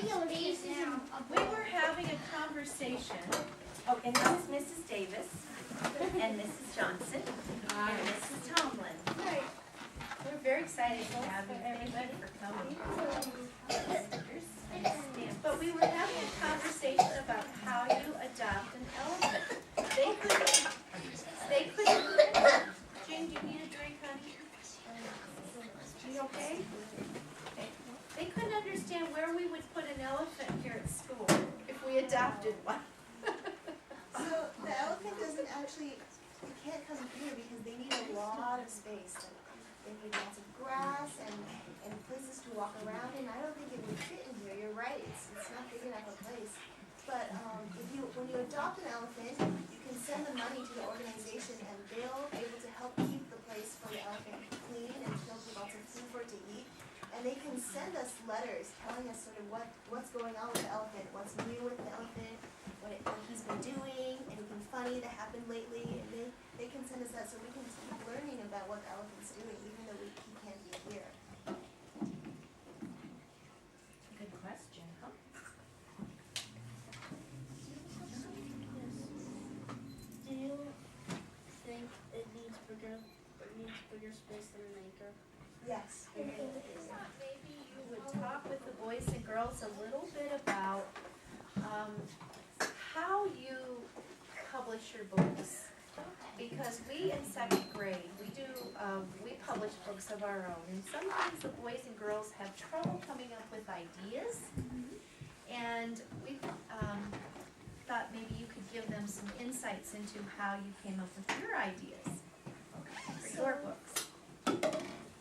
We were having a conversation. Oh, and this is Mrs. Davis, and Mrs. Johnson, and Mrs. Tomlin. We're very excited to have you. Thank you for coming. Stickers and stamps. But we were having a conversation about how you adopt an elephant. They couldn't. Jane, do you need a drink, honey? You okay? They couldn't understand where we would put an elephant here at school if we adopted one. So the elephant doesn't actually, it can't come here because they need a lot of space. They need lots of grass and places to walk around in. I don't think it would fit in here. You're right, it's not big enough a place. But when you adopt an elephant, you can send the money to the organization and they'll be able to help keep the place for the elephant clean and they'll give lots of food for it to eat. And they can send us letters telling us sort of what's going on with the elephant, what's new with the elephant, what he's been doing, anything funny that happened lately, and they can send us that so we can keep learning about what the elephant's doing, even though he can't be here. Good question, huh? Do you think it needs bigger space than an acre? Yes. Maybe you would talk with the boys and girls a little bit about how you publish your books. Because we in second grade, we publish books of our own, and sometimes the boys and girls have trouble coming up with ideas, and we thought maybe you could give them some insights into how you came up with your ideas for your books.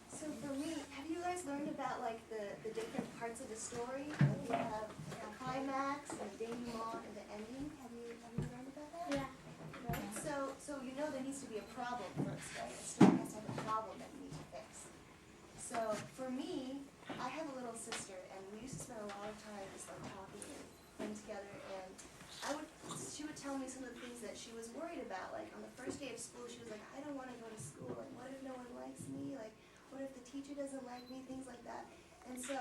So for me, have you guys learned about like the different parts of the story? Like you have a climax, the denouement, and the ending. Have you learned about that? Yeah. Right? So you know there needs to be a problem first, right? A story has to have a problem that you need to fix. So for me, I have a little sister, and we used to spend a lot of time just like talking and playing together. And she would tell me some of the things that she was worried about. Like on the first day of school, she was like, I don't want to go to school. Like, what if no one likes me? Like, what if the teacher doesn't like me? Things like that. And so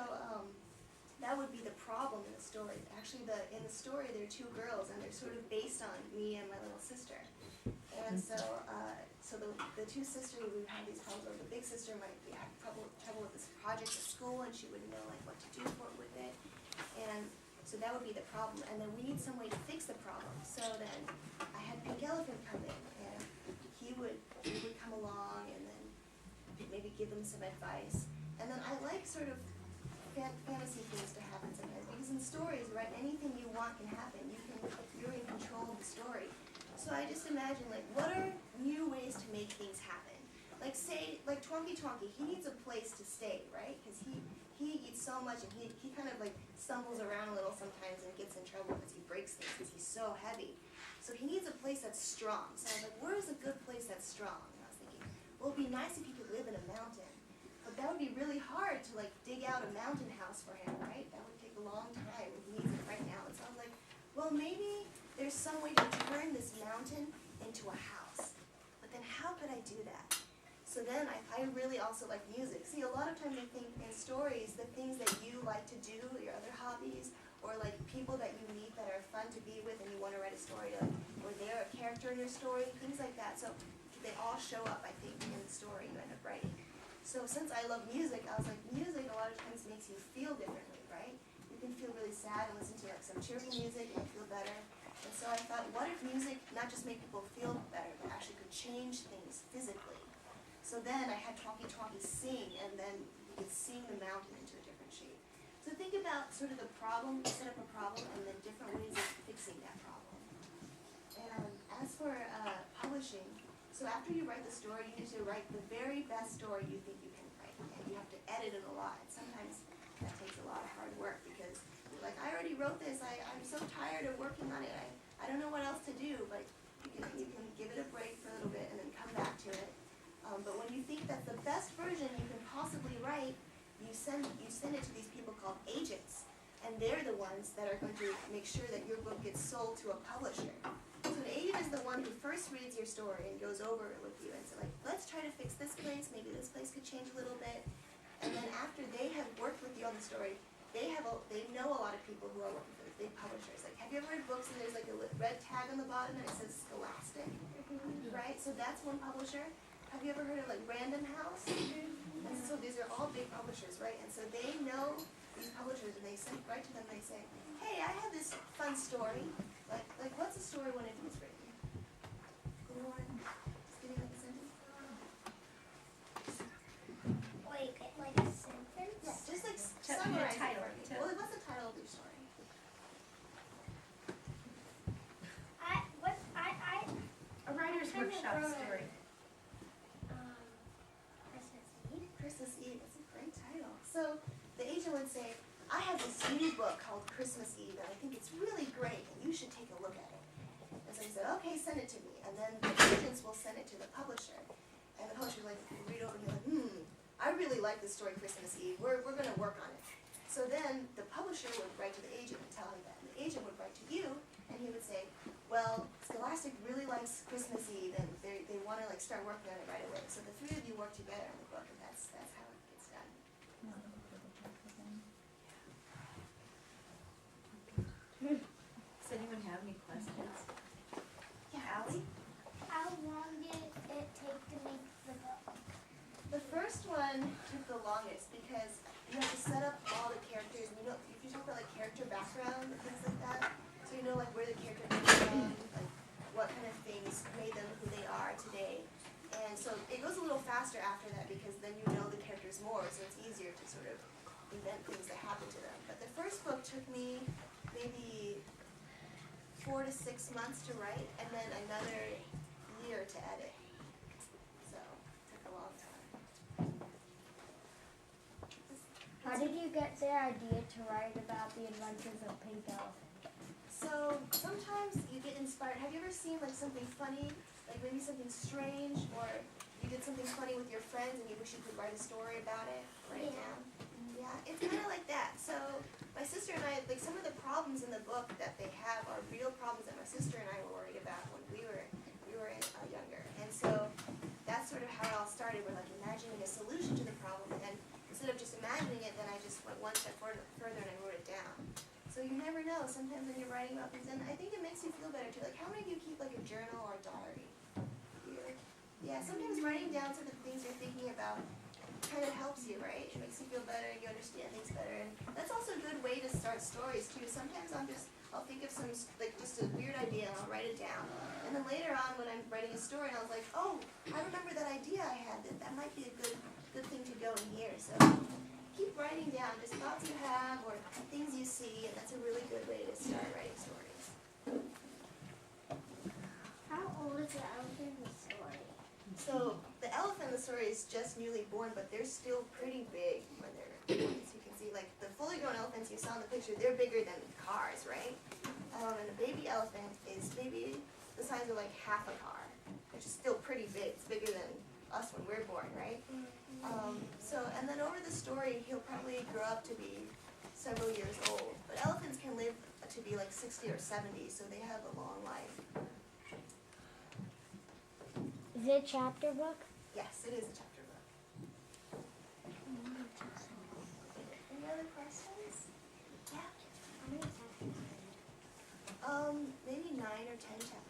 that would be the problem in the story. Actually, in the story, there are two girls, and they're sort of based on me and my little sister. And so the two sisters would have these problems. Or the big sister might have trouble with this project at school, and she wouldn't know like what to do with it. And so that would be the problem. And then we need some way to fix the problem. So then I had Pink Elephant come in, and he would come along, and then maybe give them some advice. And then I like sort of fantasy things to happen sometimes, because in stories, right, anything you want can happen. You're in control of the story. So I just imagine, like, what are new ways to make things happen? Like, say, like Twonky, he needs a place to stay, right? Because he eats so much, and he kind of like stumbles around a little sometimes and gets in trouble because he breaks things because he's so heavy. So he needs a place that's strong. So I was like, where is a good place that's strong? And I was thinking, well, it'd be nice if he could live in a mountain. But that would be really hard to like dig out a mountain house for him, right? That would take a long time. He needs it right now. And so I was like, well, maybe there's some way to turn this mountain into a house. But then how could I do that? So then I really also like music. See, a lot of times I think in stories, the things that you like to do, your other hobbies, or like people that you meet that are fun to be with and you want to write a story, like, or they're a character in your story, things like that. So they all show up, I think, in the story you end up writing. So since I love music, I was like, music a lot of times makes you feel differently, right? You can feel really sad and listen to like some cheerful music and feel better. And so I thought, what if music not just make people feel better, but actually could change things physically? So then I had Twonky sing, and then you could sing the mountain into a different shape. So think about sort of the problem, set up a problem, and then different ways of fixing that problem. And as for publishing, so after you write the story, you need to write the very best story you think you can write. And you have to edit it a lot. And sometimes that takes a lot of hard work because you're like, I already wrote this. I'm so tired of working on it. I don't know what else to do. But you can give it a break for a little bit and then come back to it. But when you think that's the best version you can possibly write, you send it to these people called agents. And they're the ones that are going to make sure that your book gets sold to a publisher. So an agent is the one who first reads your story and goes over it with you and says, like, let's try to fix this place, maybe this place could change a little bit. And then after they have worked with you on the story, they have they know a lot of people who are working for the big publishers. Like, have you ever read books and there's like a red tag on the bottom and it says Scholastic, right? So that's one publisher. Have you ever heard of like Random House? And so these are all big publishers, right? And so they know these publishers and they send right to them and they say, hey, I have this fun story. Like what's a story one of you has written? Go on. Just give me like a sentence. Like a sentence? Yeah, just like Tell me the summarize it title. for me. Well, what's the title of your story? A writer's I kind of workshop wrote it. story. Christmas Eve. Christmas Eve. That's a great title. So the agent would say, I have this new book called Christmas Eve, and I think it's really great, and you should take a look at it. And so he said, okay, send it to me. And then the agents will send it to the publisher. And the publisher will like read over and be like, I really like this story, Christmas Eve. We're going to work on it. So then the publisher would write to the agent and tell him that. And the agent would write to you, and he would say, well, Scholastic really likes Christmas Eve, and they want to like start working on it right away. So the three of you work together on the book, and that's how it gets done. Does anyone have any questions? Yeah, Allie? How long did it take to make the book? the first one took the longest because you have to set up all the characters. And you know, if you talk about like character background and things like that, so you know like where the character comes from, like what kind of things made them who they are today. And so it goes a little faster after that because then you know the characters more, so it's easier to sort of invent things that happen to them. But the first book took me maybe 4 to 6 months to write, and then another year to edit. So it took a long time. How did you get the idea to write about the adventures of Pink Elephant? So sometimes you get inspired. Have you ever seen like something funny, like maybe something strange, or you did something funny with your friends and you wish you could write a story about it, write it down? Yeah, it's kind of like that. So my sister and I, like some of the problems in the book that they have are real problems that my sister and I were worried about when we were younger. And so that's sort of how it all started. We're like imagining a solution to the problem, and instead of just imagining it, then I just went one step further and I wrote it down. So you never know. Sometimes when you're writing about things, and I think it makes you feel better too. Like, how many of you keep like a journal or a diary? Yeah, sometimes writing down some of the things you're thinking about kind of helps you, right? It makes you feel better and you understand things better. And that's also a good way to start stories too. Sometimes I'll think of some, like just a weird idea and I'll write it down. And then later on when I'm writing a story, and I was like, oh, I remember that idea I had. That might be a good thing to go in here. So keep writing down just thoughts you have or things you see, and that's a really good way to start writing stories. How old is the elephant in the story? So the elephant in the story is just newly born, but they're still pretty big when they're born. As you can see, like the fully grown elephants you saw in the picture, they're bigger than cars, right? And a baby elephant is maybe the size of like half a car, which is still pretty big. It's bigger than us when we're born, right? And then over the story, he'll probably grow up to be several years old. But elephants can live to be like 60 or 70, so they have a long life. Is it a chapter book? Yes, it is a chapter book. Any other questions? Yeah. How many chapters? Maybe 9 or 10 chapters.